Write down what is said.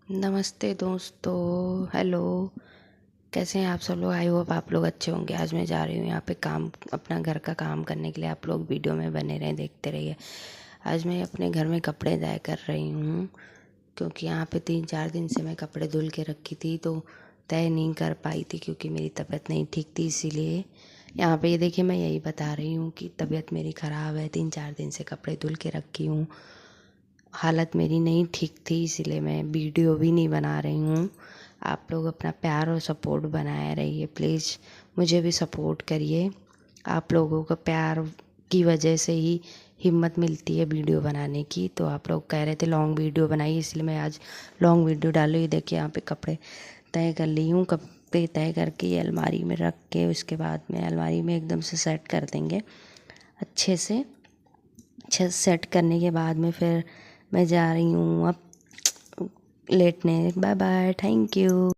नमस्ते दोस्तों, हेलो। कैसे हैं आप सब लोग? आई होप आप लोग अच्छे होंगे। आज मैं जा रही हूँ यहाँ पे काम, अपना घर का काम करने के लिए। आप लोग वीडियो में बने रहें, देखते रहिए। आज मैं अपने घर में कपड़े तय कर रही हूँ, क्योंकि यहाँ पे 3-4 दिन से मैं कपड़े धुल के रखी थी, तो तय नहीं कर पाई थी क्योंकि मेरी तबीयत नहीं ठीक थी। इसीलिए यहाँ पे ये देखिए, मैं यही बता रही हूँ कि तबीयत मेरी ख़राब है, 3-4 दिन से कपड़े धुल के रखी हूँ। हालत मेरी नहीं ठीक थी, इसीलिए मैं वीडियो भी नहीं बना रही हूँ। आप लोग अपना प्यार और सपोर्ट बनाए रहिए प्लीज़, मुझे भी सपोर्ट करिए। आप लोगों का प्यार की वजह से ही हिम्मत मिलती है वीडियो बनाने की। तो आप लोग कह रहे थे लॉन्ग वीडियो बनाइए, इसलिए मैं आज लॉन्ग वीडियो डालू। ये देखिए, यहाँ पे कपड़े तय कर ली हूँ। कपड़े तय करके ये अलमारी में रख के उसके बाद में अलमारी में एकदम से सेट कर देंगे अच्छे से। अच्छे से सेट करने के बाद में फिर मैं जा रही हूँ अब लेटने। Bye bye, thank you.